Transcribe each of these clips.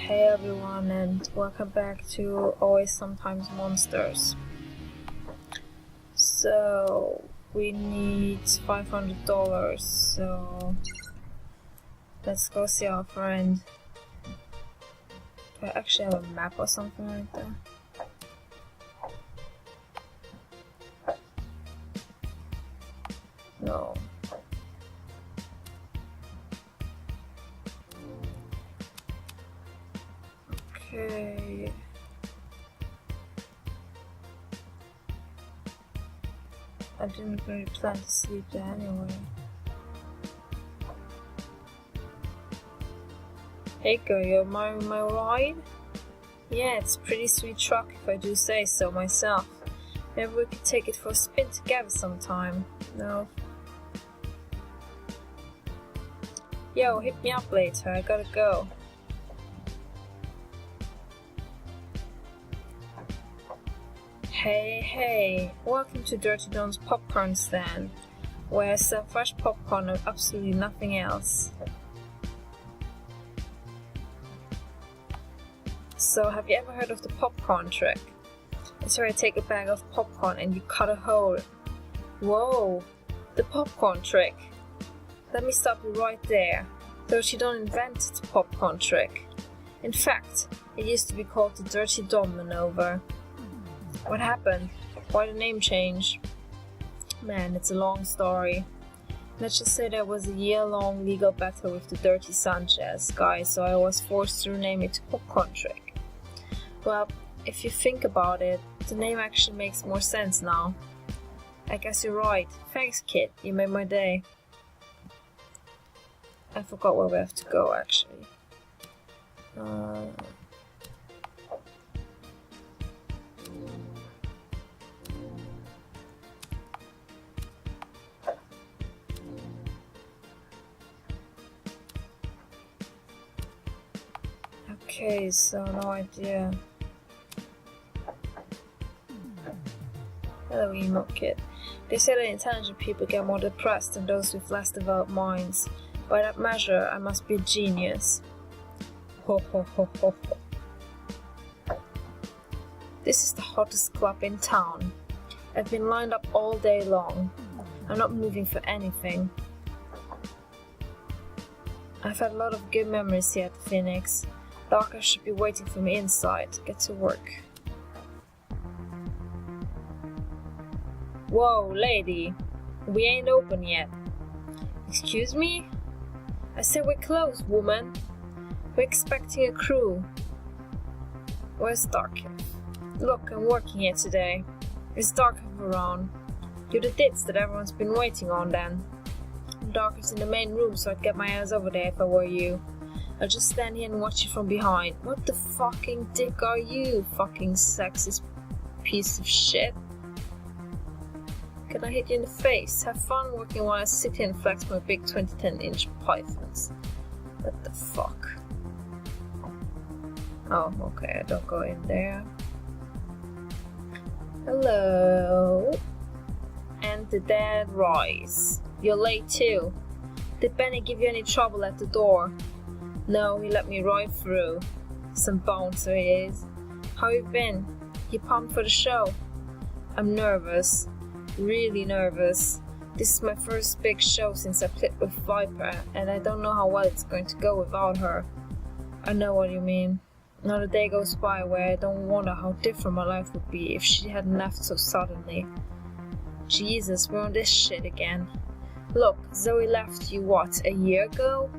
Hey everyone, and welcome back to Always Sometimes Monsters. So, we need $500, so let's go see our friend. Do I actually have a map or something like that? No. Okay. I didn't really plan to sleep there anyway. Hey girl, you admiring my ride? Yeah, it's a pretty sweet truck if I do say so myself. Maybe we could take it for a spin together sometime. No. Yo, hit me up later, I gotta go. Hey, welcome to Dirty Don's popcorn stand, where I sell fresh popcorn and absolutely nothing else. So, have you ever heard of the popcorn trick? It's where you take a bag of popcorn and you cut a hole. Whoa, the popcorn trick. Let me stop you right there. Dirty Don invented the popcorn trick. In fact, it used to be called the Dirty Don maneuver. What happened? Why the name change? Man, it's a long story. Let's just say there was a year-long legal battle with the Dirty Sanchez guy, so I was forced to rename it to Popcorn Trick. Well, if you think about it, the name actually makes more sense now. I guess you're right. Thanks, kid. You made my day. I forgot where we have to go, actually. Okay, so no idea. Hello, emo kid. They say that intelligent people get more depressed than those with less developed minds. By that measure, I must be a genius. Ho ho ho ho ho. This is the hottest club in town. I've been lined up all day long. I'm not moving for anything. I've had a lot of good memories here at the Phoenix. Darker should be waiting for me inside. Get to work. Whoa, lady. We ain't open yet. Excuse me? I said we're closed, woman. We're expecting a crew. Where's Darker? Look, I'm working here today. Is Darker around? You're the ditz that everyone's been waiting on then. Darker's in the main room, so I'd get my ass over there if I were you. I'll just stand here and watch you from behind. What the fucking dick are you, fucking sexist piece of shit? Can I hit you in the face? Have fun working while I sit here and flex my big 2010-inch pythons. What the fuck? Oh, okay, I don't go in there. Hello? And the dead rise. You're late too. Did Benny give you any trouble at the door? No, he let me right through. Some bouncer he is. How you been? You pumped for the show? I'm nervous. Really nervous. This is my first big show since I played with Viper, and I don't know how well it's going to go without her. I know what you mean. Not a day goes by where I don't wonder how different my life would be if she hadn't left so suddenly. Jesus, we're on this shit again. Look, Zoe left you, what, a year ago?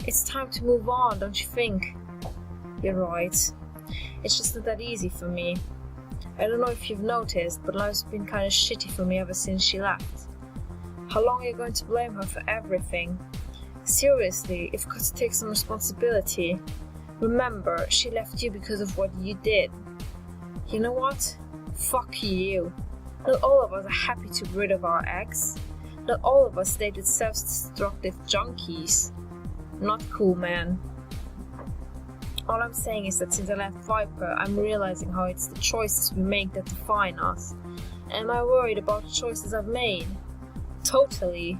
It's time to move on, don't you think? You're right. It's just not that easy for me. I don't know if you've noticed, but life's been kind of shitty for me ever since she left. How long are you going to blame her for everything? Seriously, you've got to take some responsibility. Remember, she left you because of what you did. You know what? Fuck you. Not all of us are happy to get rid of our ex. Not all of us dated self-destructive junkies. Not cool, man. All I'm saying is that since I left Viper, I'm realizing how it's the choices we make that define us. Am I worried about the choices I've made? Totally.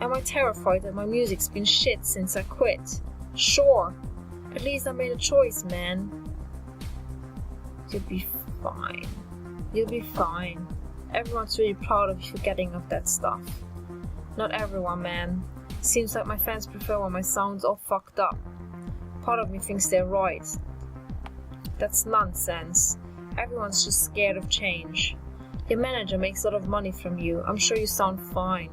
Am I terrified that my music's been shit since I quit? Sure. At least I made a choice, man. You'll be fine. You'll be fine. Everyone's really proud of you for getting off that stuff. Not everyone, man. Seems like my fans prefer when my sound's all fucked up. Part of me thinks they're right. That's nonsense. Everyone's just scared of change. Your manager makes a lot of money from you. I'm sure you sound fine.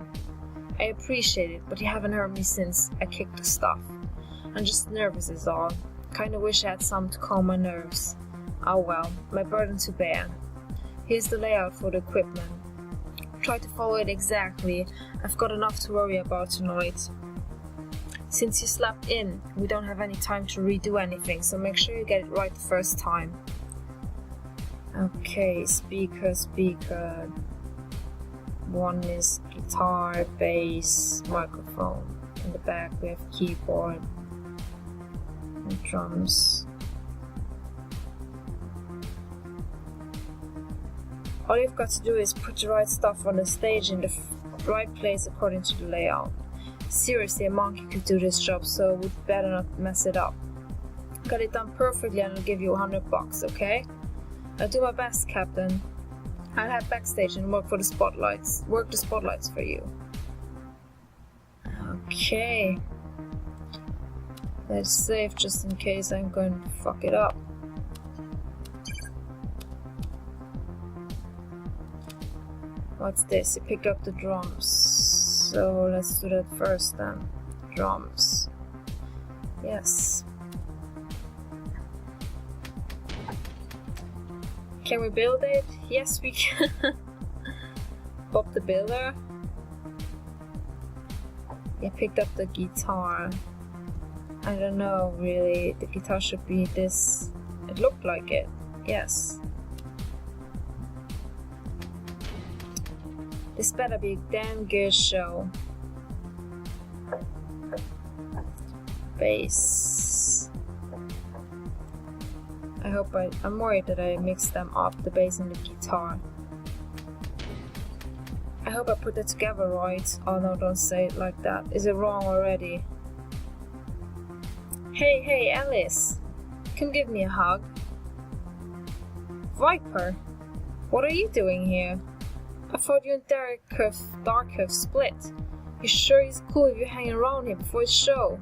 I appreciate it, but you haven't heard me since I kicked the stuff. I'm just nervous is all. Kinda wish I had something to calm my nerves. Oh well, my burden to bear. Here's the layout for the equipment. Try to follow it exactly. I've got enough to worry about tonight. Since you slept in, we don't have any time to redo anything, so make sure you get it right the first time. Okay, speaker. One is guitar, bass, microphone. In the back we have keyboard and drums. All you've got to do is put the right stuff on the stage in the right place according to the layout. Seriously, a monkey could do this job, so we'd better not mess it up. Got it done perfectly and I'll give you $100, okay? I'll do my best, Captain. I'll head backstage and work the spotlights for you. Okay. Let's save just in case I'm going to fuck it up. What's this? You picked up the drums. So let's do that first then. Drums. Yes. Can we build it? Yes, we can. Bob the Builder. Yeah, picked up the guitar. I don't know, really. The guitar should be this. It looked like it. Yes. This better be a damn good show. Bass. I'm worried that I mixed them up, the bass and the guitar. I hope I put that together right. Oh no, don't say it like that. Is it wrong already? Hey, Alice. Come give me a hug. Viper, what are you doing here? I thought you and Darkhoof split. You sure he's cool if you're hanging around here before his show?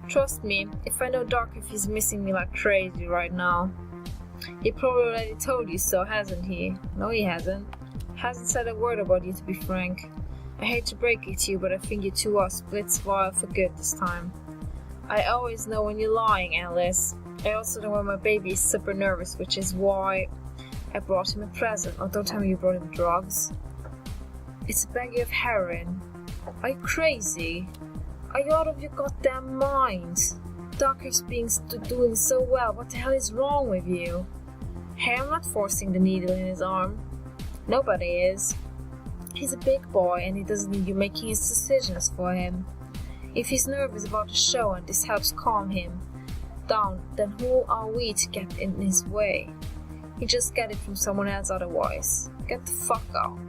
Trust me, if I know Darkhoof, he's missing me like crazy right now. He probably already told you so, hasn't he? No, he hasn't. Hasn't said a word about you, to be frank. I hate to break it to you, but I think you two are split wild for good this time. I always know when you're lying, Alice. I also know when my baby is super nervous, which is why I brought him a present. Oh, don't tell me you brought him drugs. It's a baggie of heroin. Are you crazy? Are you out of your goddamn mind? Doctor's doing so well. What the hell is wrong with you? Hey, I'm not forcing the needle in his arm. Nobody is. He's a big boy and he doesn't need you making his decisions for him. If he's nervous about the show and this helps calm him down, then who are we to get in his way? He just get it from someone else otherwise. Get the fuck out.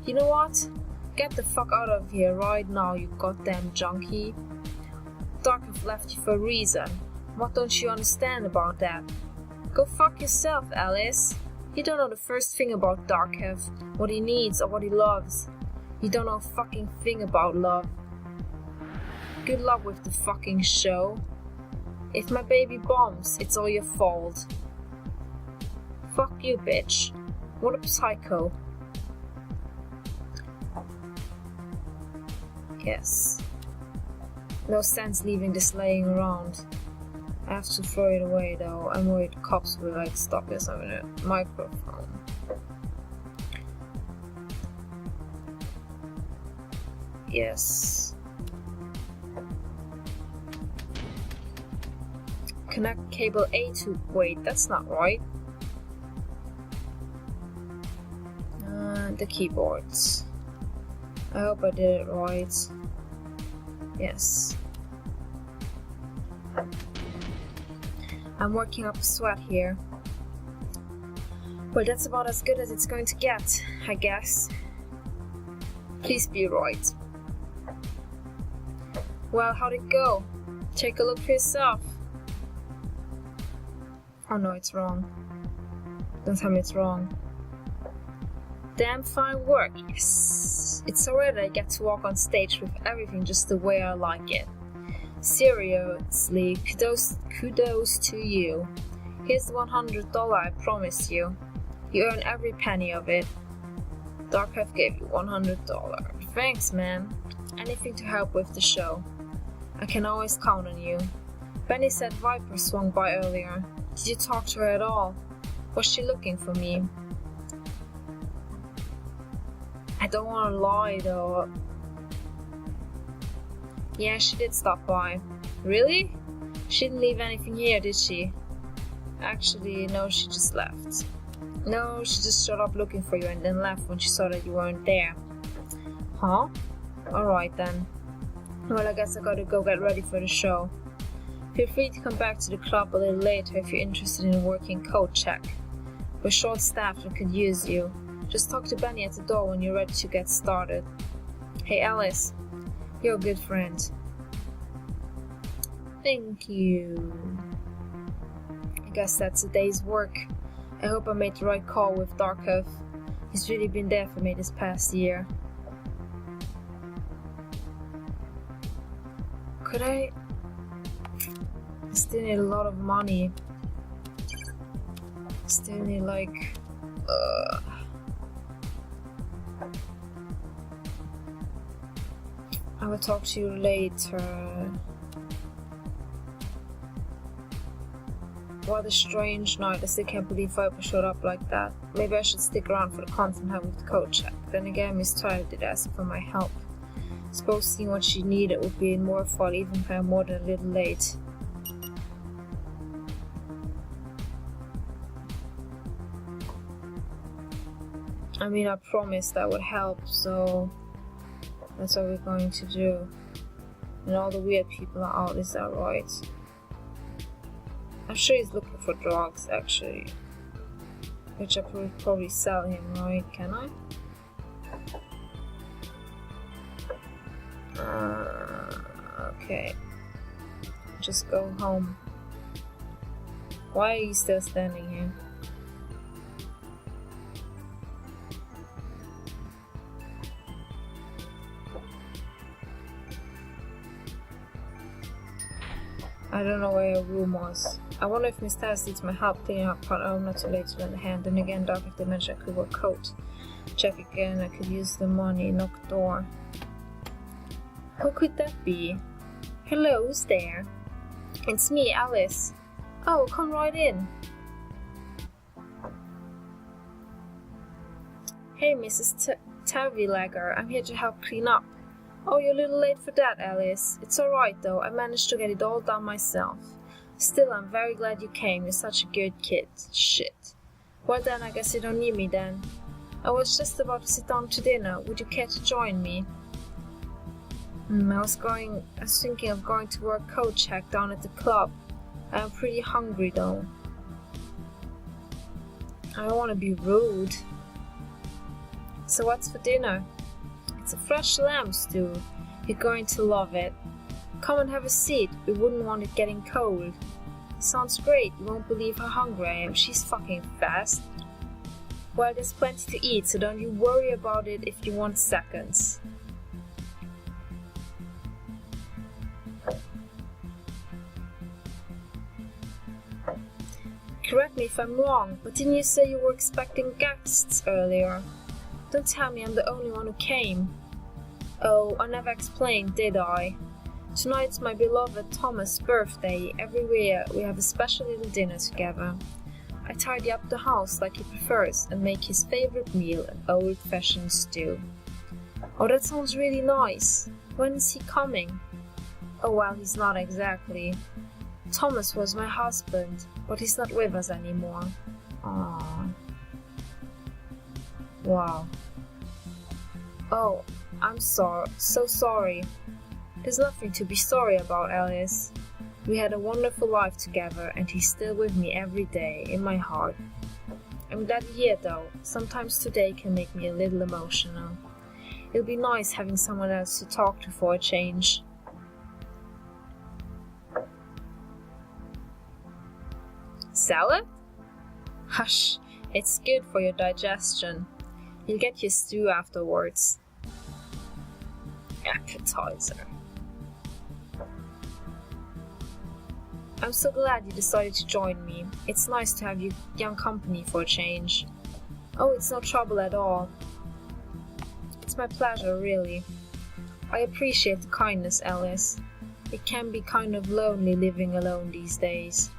You know what? Get the fuck out of here right now, you goddamn junkie. Darkhoof left you for a reason. What don't you understand about that? Go fuck yourself, Alice. You don't know the first thing about Darkhoof, what he needs or what he loves. You don't know a fucking thing about love. Good luck with the fucking show. If my baby bombs, it's all your fault. Fuck you, bitch. What a psycho. Yes. No sense leaving this laying around. I have to throw it away though. I'm worried cops will like stop us on a microphone. Yes. Connect cable A to... Wait, that's not right. The keyboards. I hope I did it right. Yes. I'm working up a sweat here. Well, that's about as good as it's going to get, I guess. Please be right. Well, how'd it go? Take a look for yourself. Oh no, it's wrong. Don't tell me it's wrong. Damn fine work, yes. It's so rare that I get to walk on stage with everything just the way I like it. Seriously, kudos to you. Here's the $100 I promised you. You earn every penny of it. Darkhef gave you $100. Thanks, man. Anything to help with the show. I can always count on you. Benny said Viper swung by earlier. Did you talk to her at all? Was she looking for me? I don't want to lie though. Yeah, she did stop by. Really? She didn't leave anything here, did she? Actually, no, she just left. No, she just showed up looking for you and then left when she saw that you weren't there. Huh? Alright then. Well, I guess I gotta go get ready for the show. Feel free to come back to the club a little later if you're interested in a working coat check. We're short-staffed and could use you. Just talk to Benny at the door when you're ready to get started. Hey Alice, you're a good friend. Thank you. I guess that's a day's work. I hope I made the right call with Darkhef. He's really been there for me this past year. Could I still need a lot of money. Still need like I will talk to you later. What a strange night. I still can't believe Viper showed up like that. Maybe I should stick around for the content help with the code check. Then again, Miss Tyler did ask for my help. Suppose seeing what she needed would be more fun even if I'm more than a little late. I mean, I promised that would help, so that's what we're going to do. And all the weird people are out, is that right? I'm sure he's looking for drugs, actually. Which I could probably sell him, right? Can I? Okay. Just go home. Why are you still standing here? I don't know where your room was. I wonder if Miss Taz needs my help cleaning up part. I'm not too late to lend a hand. Then again, Doc, if they mentioned I could wear a coat. Check again, I could use the money. Knock door. Who could that be? Hello, who's there? It's me, Alice. Oh, come right in. Hey, Mrs. Tewilager, I'm here to help clean up. Oh, you're a little late for that, Alice. It's alright though, I managed to get it all done myself. Still, I'm very glad you came, you're such a good kid. Shit. Well then, I guess you don't need me then. I was just about to sit down to dinner, would you care to join me? I was thinking of going to work coat check down at the club. I'm pretty hungry though. I don't want to be rude. So what's for dinner? It's a fresh lamb stew. You're going to love it. Come and have a seat. We wouldn't want it getting cold. Sounds great. You won't believe how hungry I am. She's fucking fast. Well, there's plenty to eat, so don't you worry about it if you want seconds. Correct me if I'm wrong, but didn't you say you were expecting guests earlier? Don't tell me I'm the only one who came. Oh, I never explained, did I? Tonight's my beloved Thomas' birthday. Every year we have a special little dinner together. I tidy up the house like he prefers and make his favorite meal, an old-fashioned stew. Oh, that sounds really nice. When is he coming? Oh, well, he's not exactly. Thomas was my husband, but he's not with us anymore. Aww. Wow. Oh, I'm so sorry. There's nothing to be sorry about, Alice. We had a wonderful life together, and he's still with me every day, in my heart. I'm glad you're here, though. Sometimes today can make me a little emotional. It'll be nice having someone else to talk to for a change. Salad? Hush, it's good for your digestion. You'll get your stew afterwards. Appetizer. I'm so glad you decided to join me. It's nice to have you young company for a change. Oh, it's no trouble at all. It's my pleasure, really. I appreciate the kindness, Alice. It can be kind of lonely living alone these days.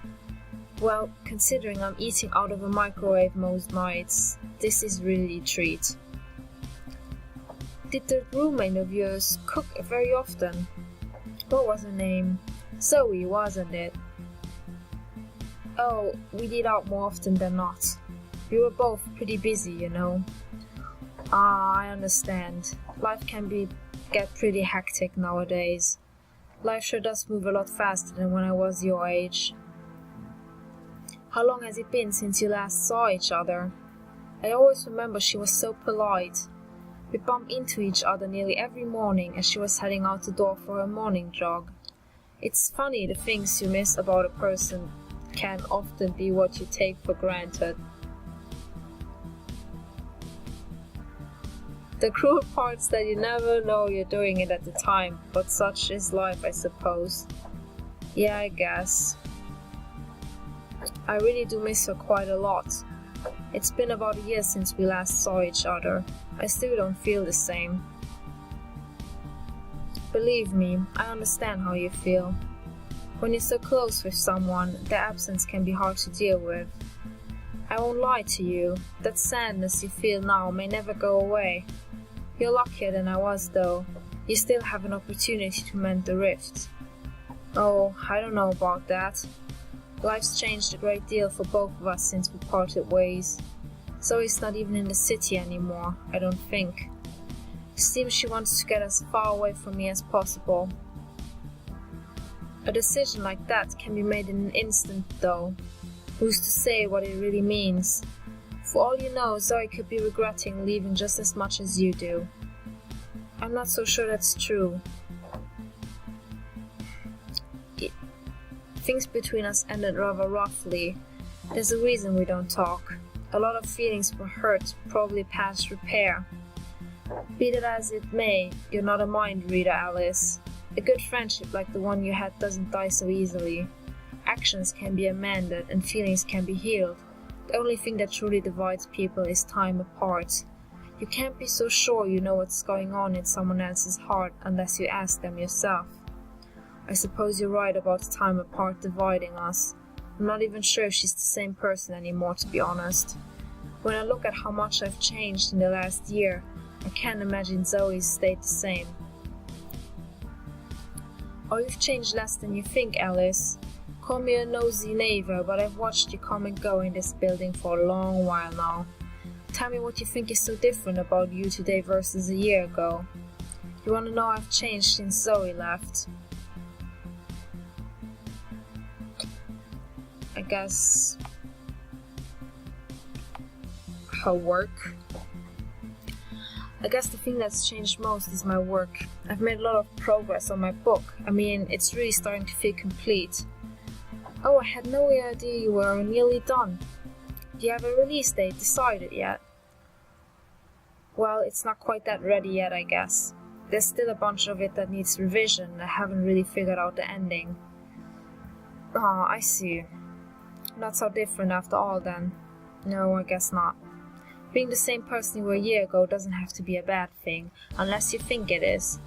Well, considering I'm eating out of a microwave most nights, this is really a treat. Did the roommate of yours cook very often? What was her name? Zoe, wasn't it? Oh, we did out more often than not. We were both pretty busy, you know. I understand. Life can get pretty hectic nowadays. Life sure does move a lot faster than when I was your age. How long has it been since you last saw each other? I always remember she was so polite. We bumped into each other nearly every morning as she was heading out the door for her morning jog. It's funny the things you miss about a person can often be what you take for granted. The cruel part's that you never know you're doing it at the time, but such is life, I suppose. Yeah, I guess. I really do miss her quite a lot. It's been about a year since we last saw each other. I still don't feel the same. Believe me, I understand how you feel. When you're so close with someone, their absence can be hard to deal with. I won't lie to you, that sadness you feel now may never go away. You're luckier than I was, though. You still have an opportunity to mend the rift. Oh, I don't know about that. Life's changed a great deal for both of us since we parted ways. Zoe's not even in the city anymore, I don't think. It seems she wants to get as far away from me as possible. A decision like that can be made in an instant, though. Who's to say what it really means? For all you know, Zoe could be regretting leaving just as much as you do. I'm not so sure that's true. Things between us ended rather roughly. There's a reason we don't talk. A lot of feelings were hurt, probably past repair. Be that as it may, you're not a mind reader, Alice. A good friendship like the one you had doesn't die so easily. Actions can be amended and feelings can be healed. The only thing that truly divides people is time apart. You can't be so sure you know what's going on in someone else's heart unless you ask them yourself. I suppose you're right about the time apart dividing us. I'm not even sure if she's the same person anymore, to be honest. When I look at how much I've changed in the last year, I can't imagine Zoe's stayed the same. Oh, you've changed less than you think, Alice. Call me a nosy neighbor, but I've watched you come and go in this building for a long while now. Tell me what you think is so different about you today versus a year ago. You want to know how I've changed since Zoe left? I guess her work. I guess the thing that's changed most is my work. I've made a lot of progress on my book. I mean, it's really starting to feel complete. Oh, I had no idea you were nearly done. Do you have a release date decided yet? Well, it's not quite that ready yet, I guess. There's still a bunch of it that needs revision. I haven't really figured out the ending. Oh, I see. Not so different after all, then. No, I guess not. Being the same person you were a year ago doesn't have to be a bad thing, unless you think it is.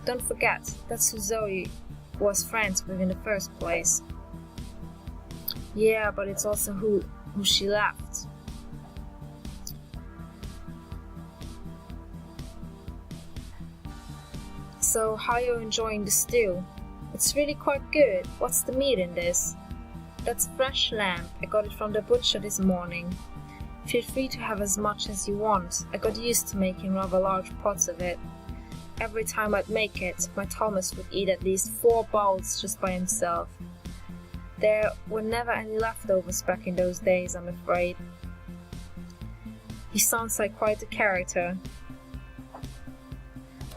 Don't forget, that's who Zoe was friends with in the first place. Yeah, but it's also who she left. So, how are you enjoying the stew? It's really quite good. What's the meat in this? That's fresh lamb. I got it from the butcher this morning. Feel free to have as much as you want. I got used to making rather large pots of it. Every time I'd make it, my Thomas would eat at least 4 bowls just by himself. There were never any leftovers back in those days, I'm afraid. He sounds like quite a character.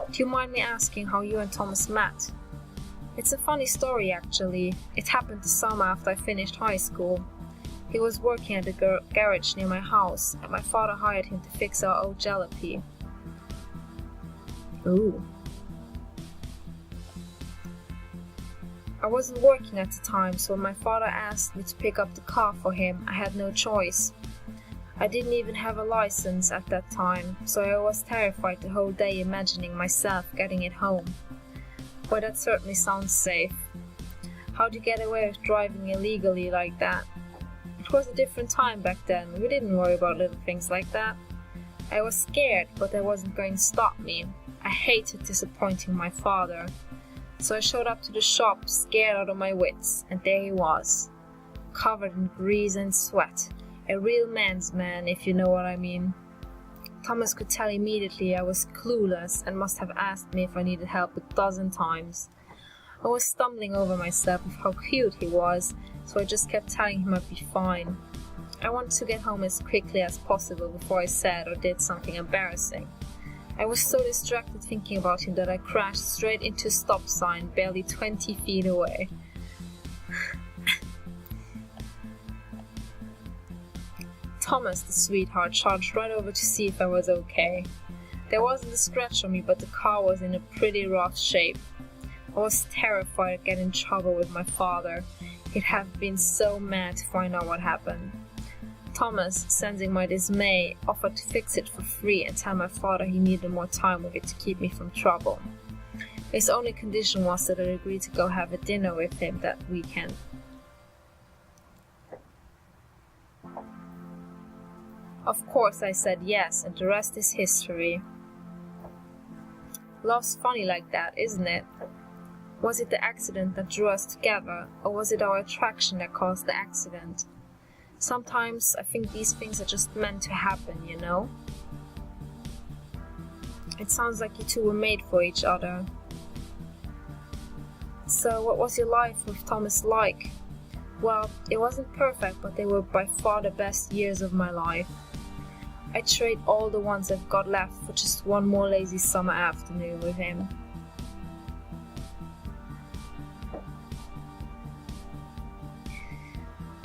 Do you mind me asking how you and Thomas met? It's a funny story, actually. It happened the summer after I finished high school. He was working at the garage near my house, and my father hired him to fix our old jalopy. Ooh. I wasn't working at the time, so when my father asked me to pick up the car for him, I had no choice. I didn't even have a license at that time, so I was terrified the whole day imagining myself getting it home. But that certainly sounds safe. How'd you get away with driving illegally like that? It was a different time back then. We didn't worry about little things like that. I was scared, but that wasn't going to stop me. I hated disappointing my father. So I showed up to the shop, scared out of my wits, and there he was, covered in grease and sweat. A real man's man, if you know what I mean. Thomas could tell immediately I was clueless and must have asked me if I needed help a dozen times. I was stumbling over myself with how cute he was, so I just kept telling him I'd be fine. I wanted to get home as quickly as possible before I said or did something embarrassing. I was so distracted thinking about him that I crashed straight into a stop sign barely 20 feet away. Thomas, the sweetheart, charged right over to see if I was okay. There wasn't a scratch on me, but the car was in a pretty rough shape. I was terrified I'd get in trouble with my father. He'd have been so mad to find out what happened. Thomas, sensing my dismay, offered to fix it for free and tell my father he needed more time with it to keep me from trouble. His only condition was that I agreed to go have a dinner with him that weekend. Of course I said yes, and the rest is history. Love's funny like that, isn't it? Was it the accident that drew us together, or was it our attraction that caused the accident? Sometimes I think these things are just meant to happen, you know? It sounds like you two were made for each other. So what was your life with Thomas like? Well, it wasn't perfect, but they were by far the best years of my life. I'd trade all the ones I've got left for just one more lazy summer afternoon with him.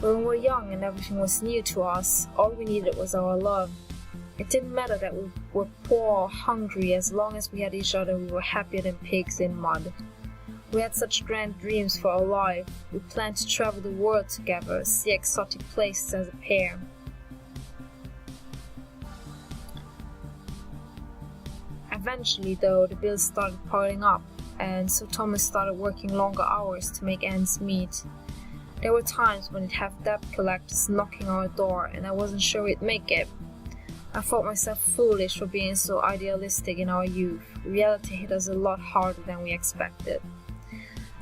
When we were young and everything was new to us, all we needed was our love. It didn't matter that we were poor or hungry, as long as we had each other we were happier than pigs in mud. We had such grand dreams for our life. We planned to travel the world together, see exotic places as a pair. Eventually, though, the bills started piling up, and so Thomas started working longer hours to make ends meet. There were times when he'd have debt collectors knocking our door, and I wasn't sure we'd make it. I thought myself foolish for being so idealistic in our youth. Reality hit us a lot harder than we expected.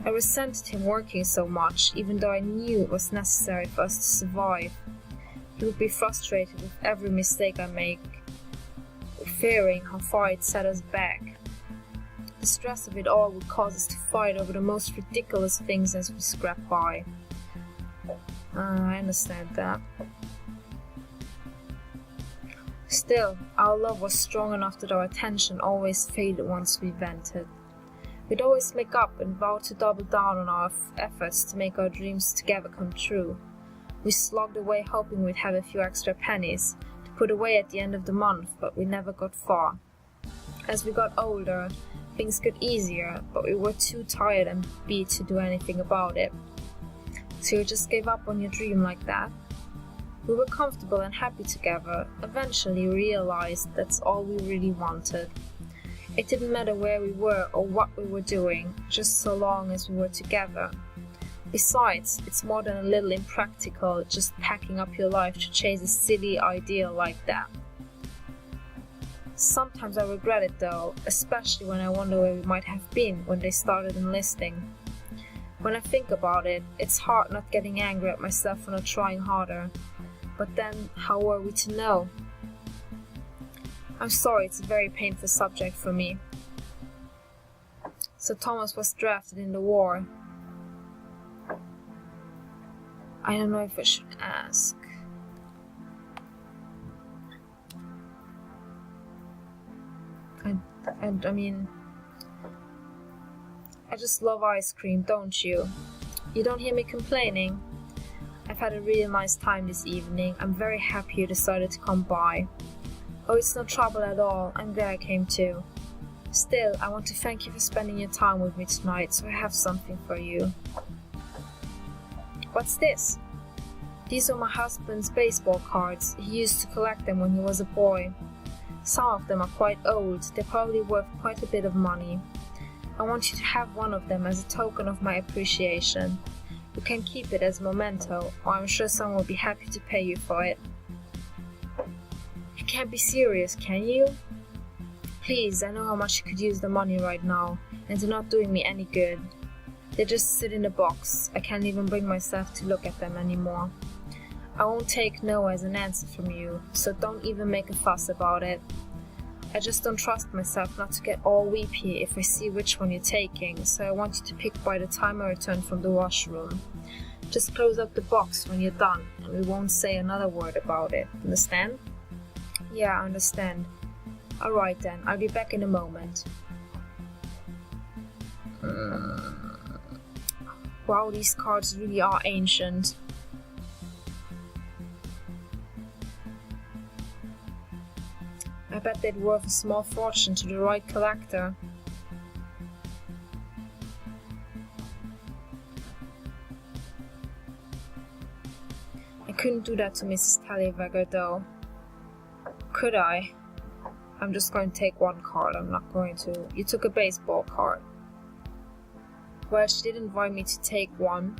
I resented him working so much, even though I knew it was necessary for us to survive. He would be frustrated with every mistake I make, fearing how far it set us back. The stress of it all would cause us to fight over the most ridiculous things as we scrapped by. I understand that. Still, our love was strong enough that our attention always faded once we vented. We'd always make up and vow to double down on our efforts to make our dreams together come true. We slogged away hoping we'd have a few extra pennies to put away at the end of the month, but we never got far. As we got older, things got easier, but we were too tired and beat to do anything about it. So you just gave up on your dream like that? We were comfortable and happy together, eventually realized that's all we really wanted. It didn't matter where we were or what we were doing, just so long as we were together. Besides, it's more than a little impractical just packing up your life to chase a silly ideal like that. Sometimes I regret it though, especially when I wonder where we might have been when they started enlisting. When I think about it, it's hard not getting angry at myself for not trying harder. But then, how were we to know? I'm sorry, it's a very painful subject for me. So Thomas was drafted in the war. I don't know if I should ask. I mean, I just love ice cream, don't you? You don't hear me complaining? I've had a really nice time this evening. I'm very happy you decided to come by. Oh, it's no trouble at all. I'm glad I came too. Still, I want to thank you for spending your time with me tonight, so I have something for you. What's this? These are my husband's baseball cards. He used to collect them when he was a boy. Some of them are quite old. They're probably worth quite a bit of money. I want you to have one of them as a token of my appreciation. You can keep it as a memento, or I'm sure someone will be happy to pay you for it. You can't be serious, can you? Please, I know how much you could use the money right now, and they're not doing me any good. They just sit in a box. I can't even bring myself to look at them anymore. I won't take no as an answer from you, so don't even make a fuss about it. I just don't trust myself not to get all weepy if I see which one you're taking, so I want you to pick by the time I return from the washroom. Just close up the box when you're done, and we won't say another word about it. Understand? Yeah, I understand. Alright then, I'll be back in a moment. Wow, these cards really are ancient. I bet they'd worth a small fortune to the right collector. I couldn't do that to Mrs. Tewilager though. Could I? I'm just going to take one card, I'm not going to... You took a baseball card. Well, she did invite me to take one.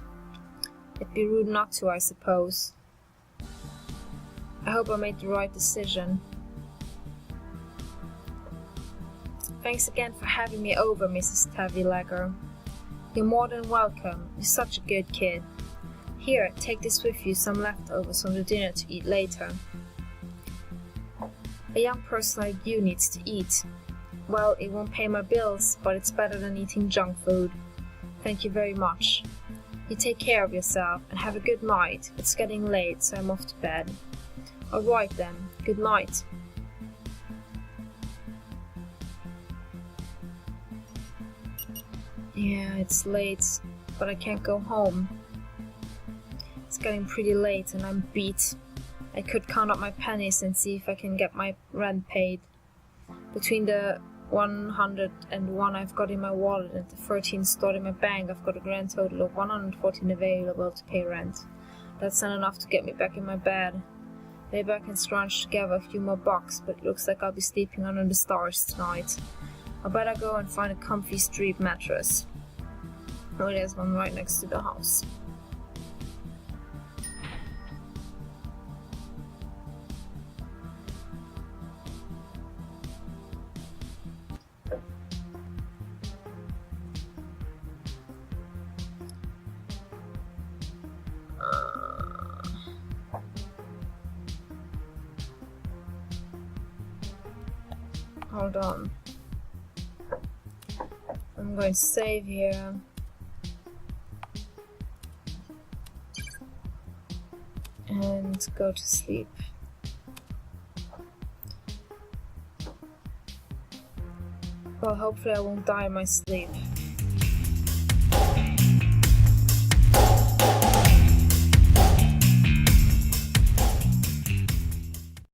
It'd be rude not to, I suppose. I hope I made the right decision. Thanks again for having me over, Mrs. Tewilager. You're more than welcome. You're such a good kid. Here, take this with you, some leftovers from the dinner to eat later. A young person like you needs to eat. Well, it won't pay my bills, but it's better than eating junk food. Thank you very much. You take care of yourself and have a good night. It's getting late, so I'm off to bed. Alright then, good night. Yeah, it's late, but I can't go home. It's getting pretty late and I'm beat. I could count up my pennies and see if I can get my rent paid. Between the 101 I've got in my wallet and the 13 stored in my bank, I've got a grand total of 114 available to pay rent. That's not enough to get me back in my bed. Maybe I can scrounge together a few more bucks, but it looks like I'll be sleeping under the stars tonight. I better go and find a comfy street mattress. Oh, there's one right next to the house. Hold on. I'm going to save here. And go to sleep. Well, hopefully I won't die in my sleep.